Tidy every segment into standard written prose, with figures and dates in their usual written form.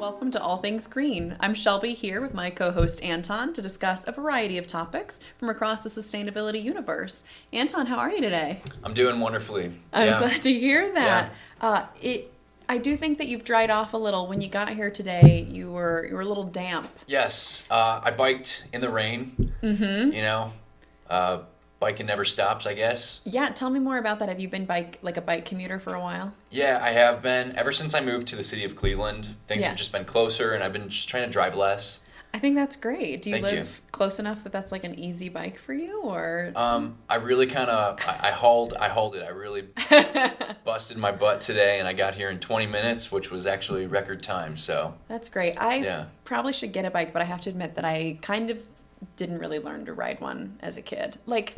welcome to All Things Green. I'm Shelby here with my co-host Anton to discuss a variety of topics from across the sustainability universe. Anton, how are you today? I'm doing wonderfully. I'm glad to hear that. I do think that you've dried off a little. When you got here today, you were a little damp. Yes, I biked in the rain. Mm-hmm. Biking never stops, I guess. Yeah, tell me more about that. Have you been a bike commuter for a while? Yeah, I have been. Ever since I moved to the city of Cleveland, things have just been closer, and I've been just trying to drive less. I think that's great. Do you Thank live close enough that that's like an easy bike for you, or? I really I hauled it. I really busted my butt today, and I got here in 20 minutes, which was actually record time. So that's great. I probably should get a bike, but I have to admit that I kind of didn't really learn to ride one as a kid. Like,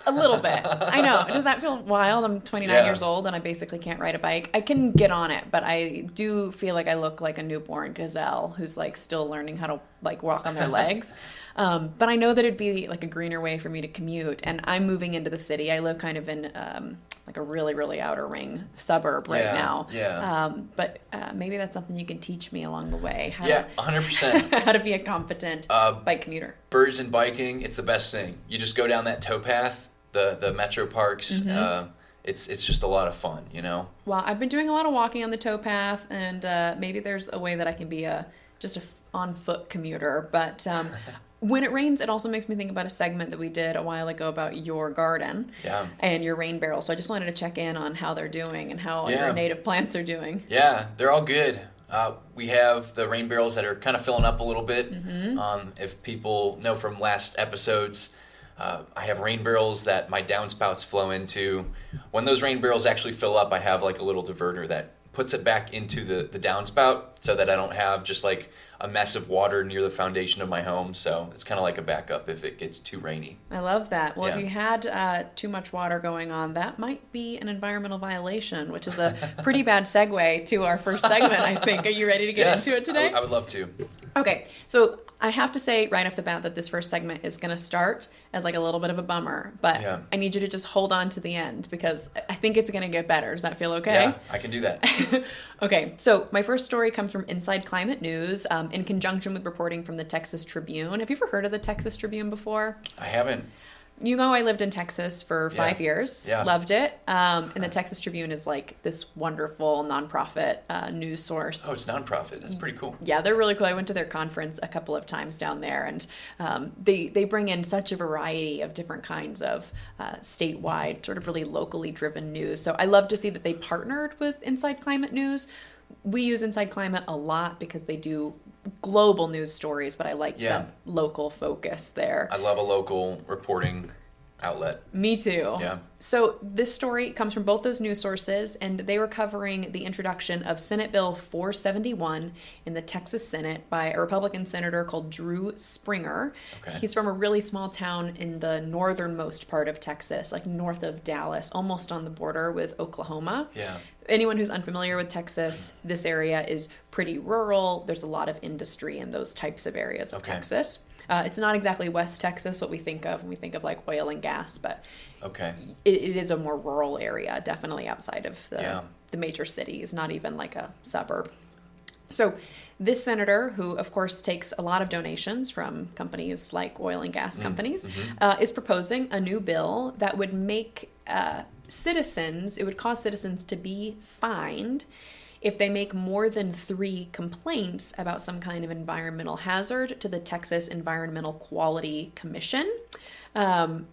a little bit. I know. Does that feel wild? I'm 29 years old and I basically can't ride a bike. I can get on it, but I do feel like I look like a newborn gazelle who's like still learning how to like walk on their legs. But I know that it'd be like a greener way for me to commute. And I'm moving into the city. I live kind of in like a really, really outer ring suburb right now. Yeah. But maybe that's something you can teach me along the way. 100%. How to be a competent bike commuter. Birds and biking, it's the best thing. You just go down that towpath, the metro parks. Mm-hmm. It's just a lot of fun, you know? Well, I've been doing a lot of walking on the towpath, and maybe there's a way that I can be just a on-foot commuter. But when it rains, it also makes me think about a segment that we did a while ago about your garden and your rain barrels. So I just wanted to check in on how they're doing and how your native plants are doing. Yeah, they're all good. We have the rain barrels that are kind of filling up a little bit. Mm-hmm. If people know from last episodes, I have rain barrels that my downspouts flow into. When those rain barrels actually fill up, I have like a little diverter that puts it back into the downspout so that I don't have just like a mess of water near the foundation of my home. So it's kind of like a backup if it gets too rainy. I love that. Well, if you had too much water going on, that might be an environmental violation, which is a pretty bad segue to our first segment, I think. Are you ready to get into it today? I would love to. Okay, so I have to say right off the bat that this first segment is going to start as like a little bit of a bummer, but I need you to just hold on to the end because I think it's going to get better. Does that feel okay? Yeah, I can do that. Okay, so my first story comes from Inside Climate News in conjunction with reporting from the Texas Tribune. Have you ever heard of the Texas Tribune before? I haven't. You know, I lived in Texas for 5 years. Yeah. Loved it. And the Texas Tribune is like this wonderful nonprofit news source. Oh, it's nonprofit. That's pretty cool. Yeah, they're really cool. I went to their conference a couple of times down there, and they bring in such a variety of different kinds of statewide, sort of really locally driven news. So I love to see that they partnered with Inside Climate News. We use Inside Climate a lot because they do global news stories, but I liked the local focus there. I love a local reporting outlet. Me too. Yeah. So this story comes from both those news sources, and they were covering the introduction of Senate Bill 471 in the Texas Senate by a Republican senator called Drew Springer. Okay. He's from a really small town in the northernmost part of Texas, like north of Dallas, almost on the border with Oklahoma. Yeah. Anyone who's unfamiliar with Texas, this area is pretty rural. There's a lot of industry in those types of areas of Texas. It's not exactly West Texas, what we think of when we think of like oil and gas, but it is a more rural area, definitely outside of the major cities, not even like a suburb. So this senator, who of course takes a lot of donations from companies like oil and gas companies, is proposing a new bill that would make it would cause citizens to be fined if they make more than 3 complaints about some kind of environmental hazard to the Texas Environmental Quality Commission,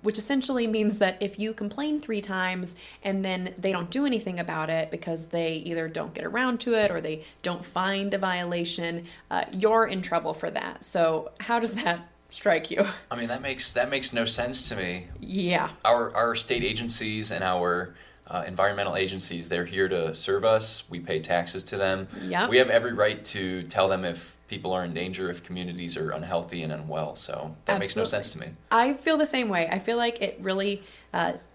which essentially means that if you complain 3 times and then they don't do anything about it because they either don't get around to it or they don't find a violation, you're in trouble for that. So how does that strike you? I mean, that makes no sense to me. Yeah. Our state agencies and our environmental agencies, they're here to serve us. We pay taxes to them. Yep. We have every right to tell them if people are in danger, if communities are unhealthy and unwell. So that makes no sense to me. I feel the same way. I feel like it really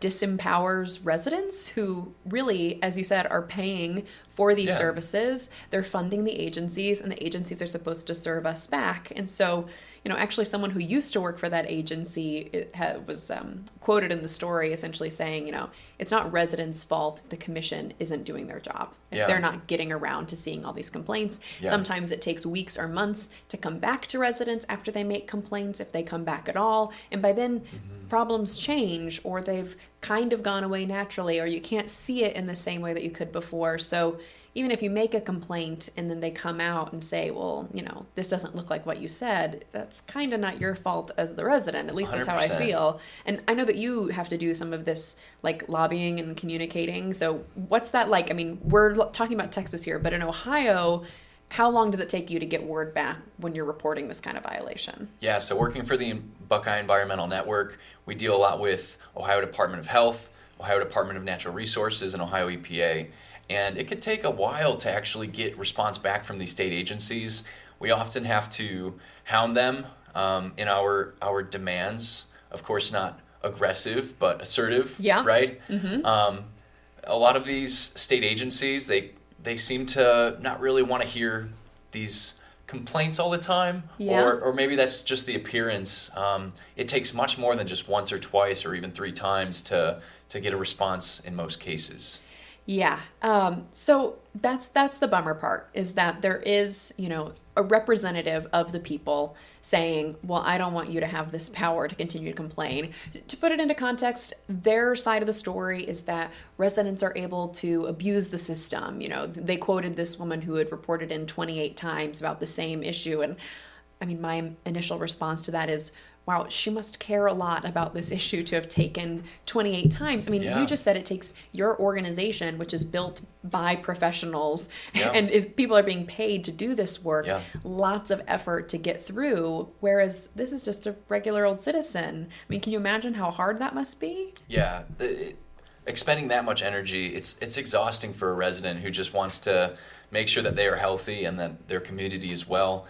disempowers residents who really, as you said, are paying for these services. They're funding the agencies, and the agencies are supposed to serve us back. And so, actually someone who used to work for that agency was quoted in the story essentially saying, it's not residents' fault if the commission isn't doing their job, if they're not getting around to seeing all these complaints. Sometimes it takes weeks or months to come back to residents after they make complaints, if they come back at all. And by then, problems change, or they've kind of gone away naturally, or you can't see it in the same way that you could before. So even if you make a complaint and then they come out and say, well, this doesn't look like what you said, that's kind of not your fault as the resident. At least that's how I 100%. feel. And I know that you have to do some of this like lobbying and communicating. So what's that like? I mean, we're talking about Texas here, but in Ohio, how long does it take you to get word back when you're reporting this kind of violation? Yeah, so working for the Buckeye Environmental Network, we deal a lot with Ohio Department of Health, Ohio Department of Natural Resources, and Ohio EPA. And it could take a while to actually get response back from these state agencies. We often have to hound them in our demands. Of course, not aggressive, but assertive, right? A lot of these state agencies, they seem to not really want to hear these complaints all the time, or maybe that's just the appearance. It takes much more than just once or twice or even 3 times to get a response in most cases. Yeah. So that's the bummer part, is that there is, a representative of the people saying, well, I don't want you to have this power to continue to complain. To put it into context, their side of the story is that residents are able to abuse the system. They quoted this woman who had reported in 28 times about the same issue. And I mean, my initial response to that is, wow, she must care a lot about this issue to have taken 28 times. I mean, you just said it takes your organization, which is built by professionals, and people are being paid to do this work, lots of effort to get through, whereas this is just a regular old citizen. I mean, can you imagine how hard that must be? Yeah. Expending that much energy, it's exhausting for a resident who just wants to make sure that they are healthy and that their community is well.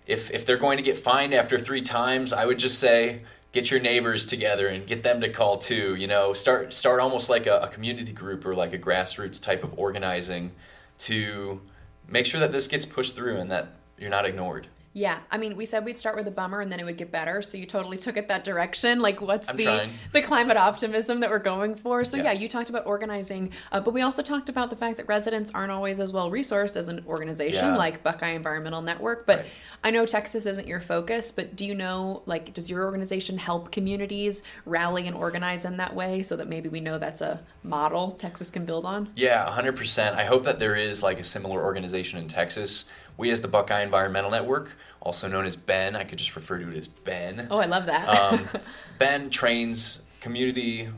If they're going to get fined after 3 times, I would just say get your neighbors together and get them to call too. Start almost like a community group or like a grassroots type of organizing to make sure that this gets pushed through and that you're not ignored. Yeah, I mean, we said we'd start with a bummer and then it would get better, so you totally took it that direction. Like, what's the climate optimism that we're going for? So yeah, you talked about organizing, but we also talked about the fact that residents aren't always as well resourced as an organization like Buckeye Environmental Network. But I know Texas isn't your focus, but do you know, like, does your organization help communities rally and organize in that way so that maybe we know that's a model Texas can build on? Yeah, 100%. I hope that there is like a similar organization in Texas. We as the Buckeye Environmental Network, also known as BEN, I could just refer to it as BEN. Oh, I love that. BEN trains community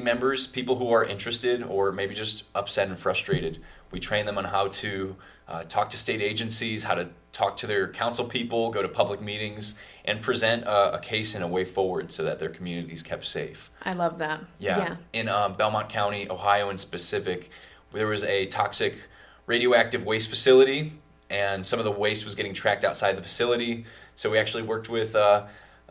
members, people who are interested or maybe just upset and frustrated. We train them on how to talk to state agencies, how to talk to their council people, go to public meetings, and present a case and a way forward so that their community is kept safe. I love that. Yeah. In Belmont County, Ohio in specific, there was a toxic radioactive waste facility, and some of the waste was getting tracked outside the facility. So we actually worked with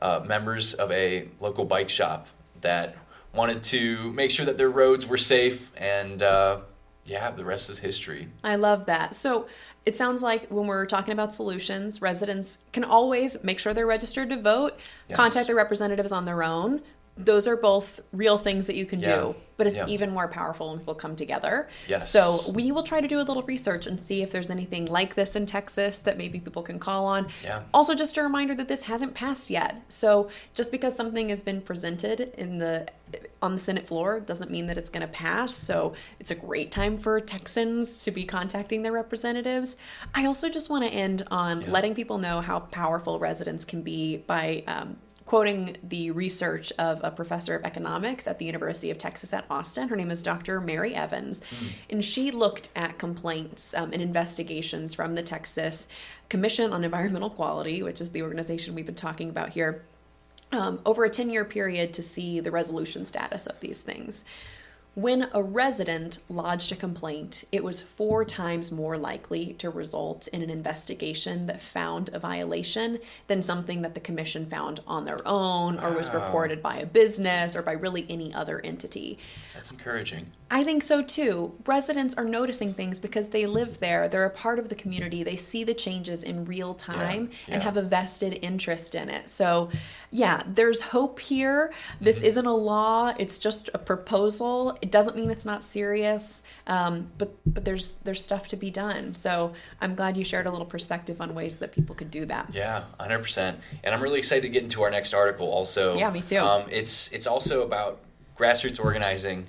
members of a local bike shop that wanted to make sure that their roads were safe, and the rest is history. I love that. So it sounds like when we're talking about solutions, residents can always make sure they're registered to vote, contact their representatives on their own. Those are both real things that you can do, but it's even more powerful when people come together. Yes. So we will try to do a little research and see if there's anything like this in Texas that maybe people can call on. Yeah. Also, just a reminder that this hasn't passed yet. So just because something has been presented on the Senate floor doesn't mean that it's going to pass. So it's a great time for Texans to be contacting their representatives. I also just want to end on letting people know how powerful residents can be by quoting the research of a professor of economics at the University of Texas at Austin. Her name is Dr. Mary Evans, and she looked at complaints and investigations from the Texas Commission on Environmental Quality, which is the organization we've been talking about here, over a 10-year period to see the resolution status of these things. when a resident lodged a complaint, it was 4 times more likely to result in an investigation that found a violation than something that the commission found on their own or was reported by a business or by really any other entity. That's encouraging. I think so too. Residents are noticing things because they live there. They're a part of the community. They see the changes in real time and have a vested interest in it. So, yeah, there's hope here. This isn't a law. It's just a proposal. It doesn't mean it's not serious, but there's stuff to be done. So I'm glad you shared a little perspective on ways that people could do that. Yeah, 100%. And I'm really excited to get into our next article also. Yeah, me too. It's also about grassroots organizing.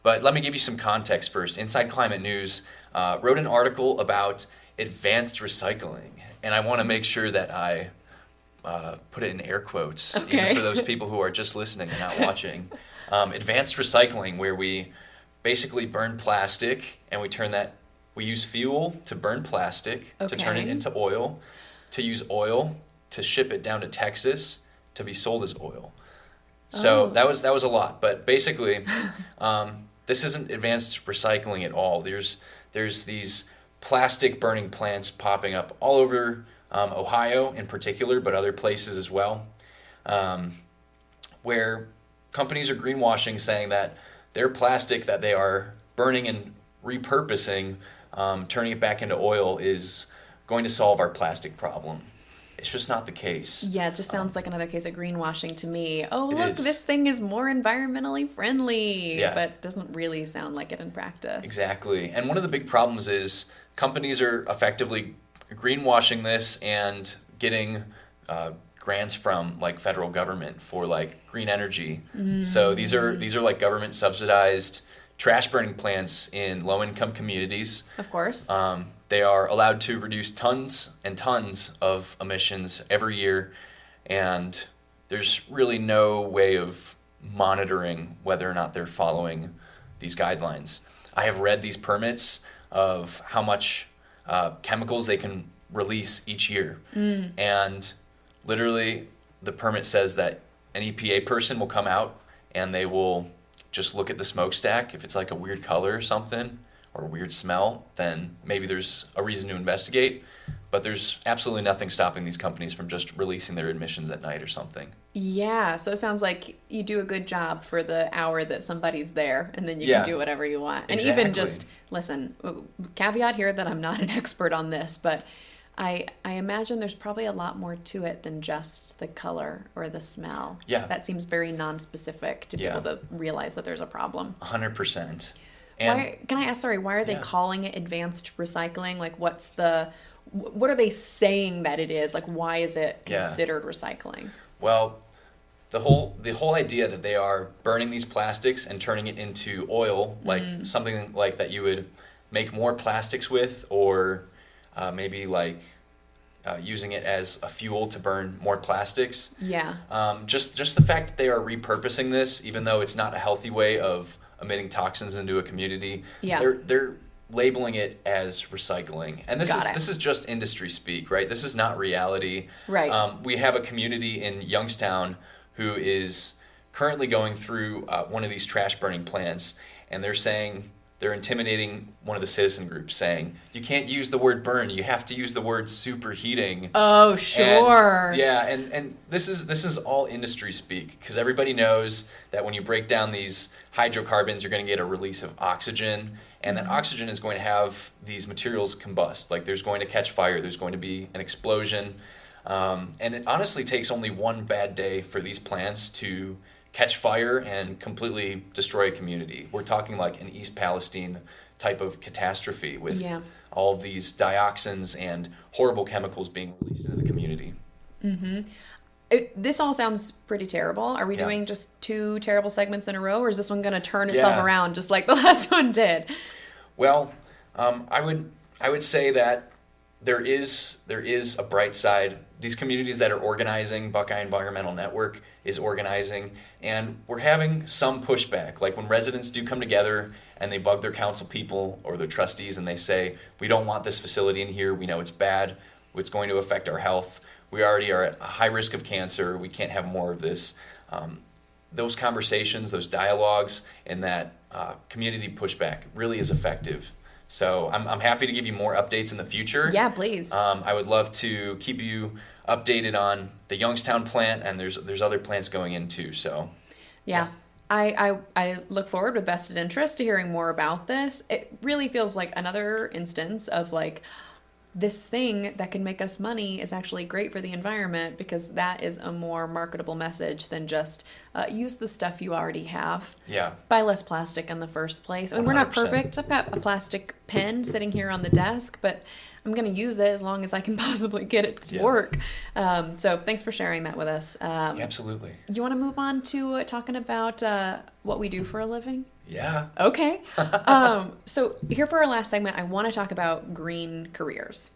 But let me give you some context first. Inside Climate News wrote an article about advanced recycling. And I want to make sure that I put it in air quotes, even for those people who are just listening and not watching. Advanced recycling, where we basically burn plastic and we use fuel to burn plastic, to turn it into oil, to use oil to ship it down to Texas to be sold as oil. So that was a lot, but basically, this isn't advanced recycling at all. There's these plastic burning plants popping up all over Ohio in particular, but other places as well, where companies are greenwashing, saying that their plastic that they are burning and repurposing, turning it back into oil, is going to solve our plastic problem. It's just not the case. Yeah, it just sounds like another case of greenwashing to me. Oh, look, this thing is more environmentally friendly, but doesn't really sound like it in practice. Exactly. And one of the big problems is companies are effectively greenwashing this and getting grants from like federal government for like green energy. So these are like government subsidized trash burning plants in low income communities. Of course. They are allowed to reduce tons and tons of emissions every year, and there's really no way of monitoring whether or not they're following these guidelines. I have read these permits of how much chemicals they can release each year, and literally the permit says that an EPA person will come out and they will just look at the smokestack. If it's like a weird color or something, or a weird smell, then maybe there's a reason to investigate. But there's absolutely nothing stopping these companies from just releasing their emissions at night or something. Yeah, so it sounds like you do a good job for the hour that somebody's there, and then you can do whatever you want. And even just, listen, caveat here that I'm not an expert on this, but I imagine there's probably a lot more to it than just the color or the smell. Yeah. That seems very non-specific to people to realize that there's a problem. 100%. Can I ask, why are they calling it advanced recycling? Like, what are they saying that it is? Like, why is it considered recycling? Well, the whole idea that they are burning these plastics and turning it into oil, like something like that you would make more plastics with, or maybe like using it as a fuel to burn more plastics. Yeah. Just the fact that they are repurposing this, even though it's not a healthy way of emitting toxins into a community, they're labeling it as recycling. And this is just industry speak, right? This is not reality. Right. We have a community in Youngstown who is currently going through one of these trash burning plants, and they're intimidating one of the citizen groups, saying, you can't use the word burn, you have to use the word superheating. Oh, sure. And this is all industry speak, because everybody knows that when you break down these hydrocarbons, you're going to get a release of oxygen, and that oxygen is going to have these materials combust. Like, there's going to catch fire, there's going to be an explosion, and it honestly takes only one bad day for these plants to catch fire and completely destroy a community. We're talking like an East Palestine type of catastrophe with all of these dioxins and horrible chemicals being released into the community. This all sounds pretty terrible. Are we doing just 2 terrible segments in a row, or is this one going to turn itself around just like the last one did? Well, I would say that there is a bright side. These communities that are organizing, Buckeye Environmental Network is organizing, and we're having some pushback. Like when residents do come together and they bug their council people or their trustees and they say, we don't want this facility in here, we know it's bad, it's going to affect our health, we already are at a high risk of cancer, we can't have more of this. those conversations, those dialogues, and that community pushback really is effective. So I'm happy to give you more updates in the future. Yeah, please. I would love to keep you updated on the Youngstown plant, and there's other plants going in too. So yeah. I look forward with vested interest to hearing more about this. It really feels like another instance of like, this thing that can make us money is actually great for the environment, because that is a more marketable message than just use the stuff you already have. Yeah. Buy less plastic in the first place. I mean, we're not 100%. perfect. I've got a plastic pen sitting here on the desk, but I'm going to use it as long as I can possibly get it to work. So thanks for sharing that with us. Absolutely. You want to move on to talking about what we do for a living? Yeah. Okay. So here for our last segment, I want to talk about green careers.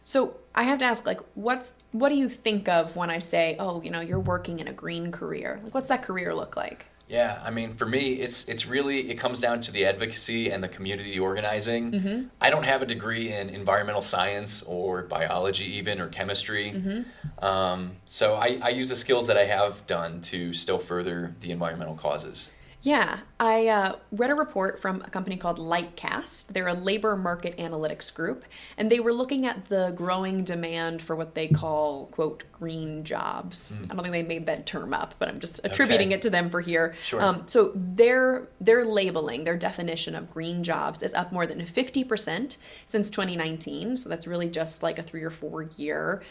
So I have to ask, like, what do you think of when I say, oh, you're working in a green career? Like, what's that career look like? Yeah, I mean, for me, it's really, it comes down to the advocacy and the community organizing. Mm-hmm. I don't have a degree in environmental science or biology even, or chemistry. Mm-hmm. So I use the skills that I have done to still further the environmental causes. Yeah, I read a report from a company called Lightcast. They're a labor market analytics group, and they were looking at the growing demand for what they call, quote, green jobs. I don't think they made that term up, but I'm just attributing it to them for here. Sure. So their labeling, their definition of green jobs is up more than 50% since 2019. So that's really just like a 3 or 4 year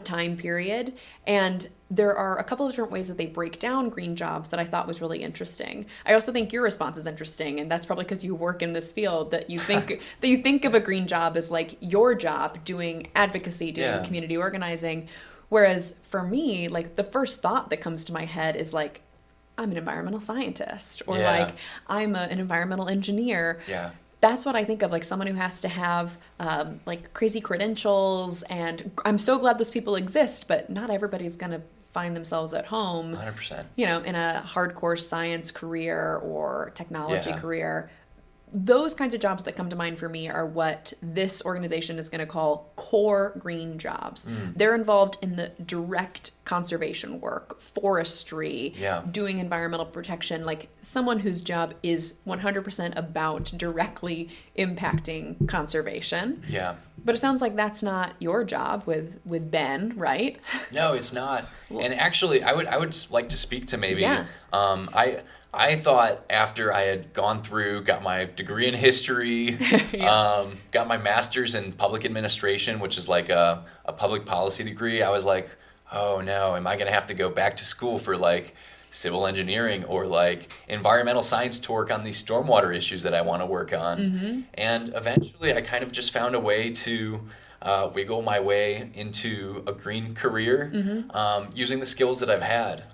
time period. And there are a couple of different ways that they break down green jobs that I thought was really interesting. I also think your response is interesting, and that's probably because you work in this field, that you think of a green job as like your job, doing advocacy, doing community organizing. Whereas for me, like, the first thought that comes to my head is like, I'm an environmental scientist, or like, I'm an environmental engineer. Yeah. That's what I think of, like someone who has to have like crazy credentials. And I'm so glad those people exist, but not everybody's going to find themselves at home, 100%. In a hardcore science career or technology career. Those kinds of jobs that come to mind for me are what this organization is going to call core green jobs. They're involved in the direct conservation work, forestry, doing environmental protection, like someone whose job is 100% about directly impacting conservation. Yeah. But it sounds like that's not your job with Ben, right? No, it's not. And actually, I would like to speak to maybe. I thought after I had gone through, got my degree in history, got my master's in public administration, which is like a public policy degree, I was like, oh no, am I going to have to go back to school for like civil engineering or like environmental science to work on these stormwater issues that I want to work on? And eventually I kind of just found a way to wiggle my way into a green career using the skills that I've had.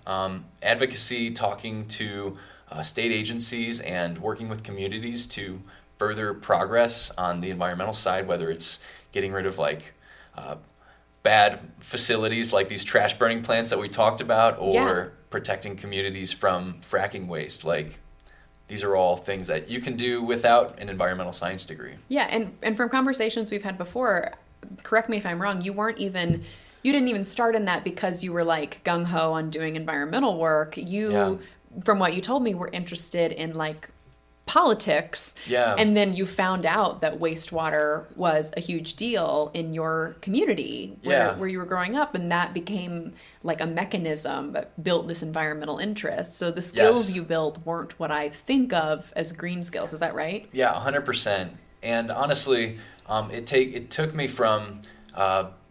Advocacy, talking to state agencies and working with communities to further progress on the environmental side, whether it's getting rid of like bad facilities like these trash burning plants that we talked about, or protecting communities from fracking waste. Like, these are all things that you can do without an environmental science degree. Yeah, and from conversations we've had before, correct me if I'm wrong, you didn't even start in that because you were like gung-ho on doing environmental work. From what you told me, were interested in like politics. Yeah. And then you found out that wastewater was a huge deal in your community where you were growing up, and that became like a mechanism that built this environmental interest. So the skills you built weren't what I think of as green skills. Is that right? Yeah, 100%. And honestly, it took me from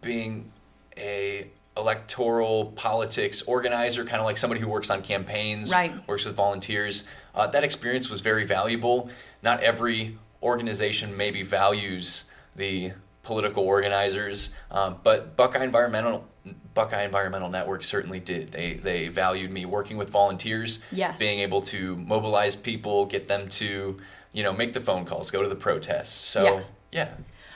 being a electoral politics organizer, kind of like somebody who works on campaigns, works with volunteers. That experience was very valuable. Not every organization maybe values the political organizers, but Buckeye Environmental Network certainly did. They valued me working with volunteers, being able to mobilize people, get them to, make the phone calls, go to the protests. So,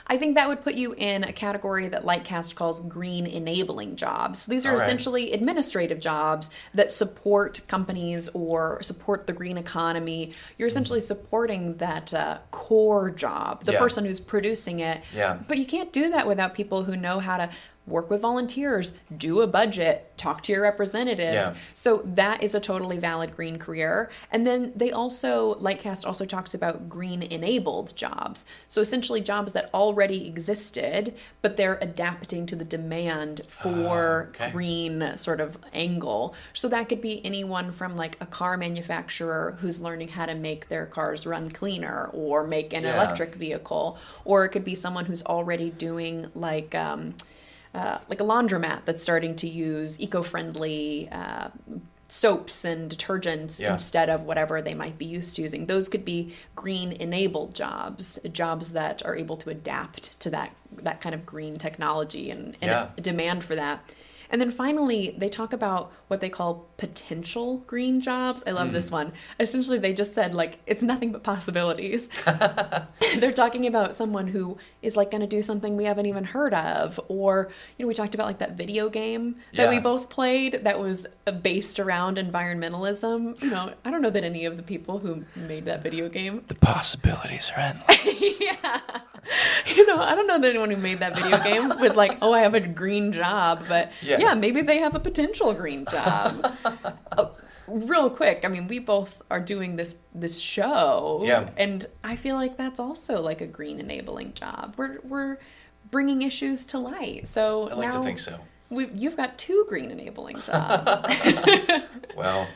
I think that would put you in a category that Lightcast calls green enabling jobs. So these are essentially administrative jobs that support companies or support the green economy. You're essentially supporting that core job, the person who's producing it. Yeah. But you can't do that without people who know how to work with volunteers, do a budget, talk to your representatives. Yeah. So that is a totally valid green career. And then they also, Lightcast also talks about green enabled jobs. So essentially jobs that already existed, but they're adapting to the demand for green sort of angle. So that could be anyone from like a car manufacturer who's learning how to make their cars run cleaner or make an electric vehicle, or it could be someone who's already doing like a laundromat that's starting to use eco-friendly soaps and detergents instead of whatever they might be used to using. Those could be green-enabled jobs that are able to adapt to that kind of green technology and a demand for that. And then finally, they talk about what they call potential green jobs. I love this one. Essentially, they just said, like, it's nothing but possibilities. They're talking about someone who is, like, going to do something we haven't even heard of. Or, you know, we talked about, like, that video game that we both played that was based around environmentalism. You know, I don't know that any of the people who made that video game. The possibilities are endless. Yeah. You know, I don't know that anyone who made that video game was like, oh, I have a green job. But yeah, maybe they have a potential green job. Real quick, I mean, we both are doing this show. Yeah. And I feel like that's also like a green enabling job. We're bringing issues to light. So I like to think so. You've got 2 green enabling jobs. Well,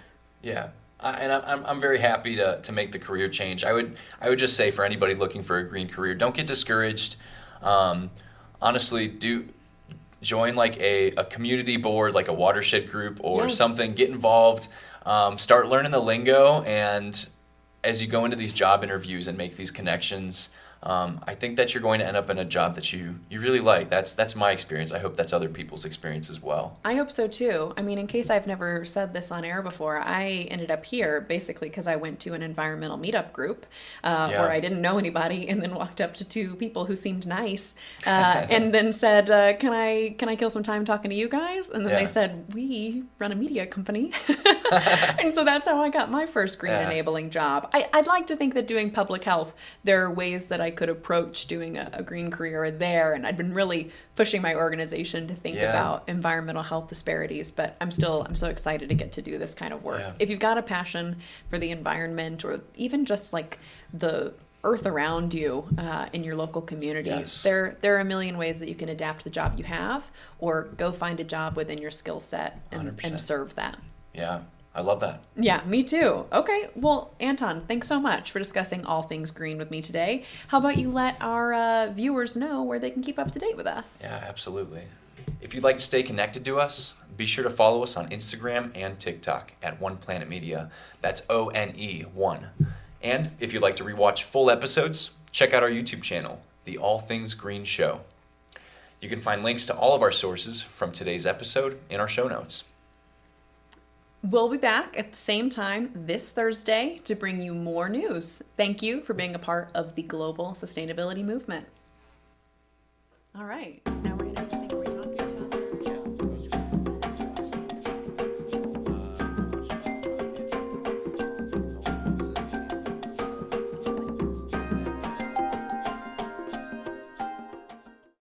yeah. I'm very happy to make the career change. I would just say for anybody looking for a green career, don't get discouraged. Honestly, join like a community board, like a watershed group or something. Get involved. Start learning the lingo, and as you go into these job interviews and make these connections, I think that you're going to end up in a job that you really like. That's my experience. I hope that's other people's experience as well. I hope so too. I mean, in case I've never said this on air before, I ended up here basically because I went to an environmental meetup group where I didn't know anybody, and then walked up to 2 people who seemed nice and then said, can I kill some time talking to you guys? And then they said, we run a media company. And so that's how I got my first green enabling job. I'd like to think that doing public health, there are ways that I could approach doing a green career there, and I've been really pushing my organization to think about environmental health disparities, but I'm so excited to get to do this kind of work. If you've got a passion for the environment, or even just like the earth around you in your local community, there are a million ways that you can adapt the job you have, or go find a job within your skill set and serve that. Yeah. I love that. Yeah, me too. Okay, well, Anton, thanks so much for discussing all things green with me today. How about you let our viewers know where they can keep up to date with us? Yeah, absolutely. If you'd like to stay connected to us, be sure to follow us on Instagram and TikTok at One Planet Media. That's ONE1. And if you'd like to rewatch full episodes, check out our YouTube channel, The All Things Green Show. You can find links to all of our sources from today's episode in our show notes. We'll be back at the same time this Thursday to bring you more news. Thank you for being a part of the global sustainability movement. All right, now we're going to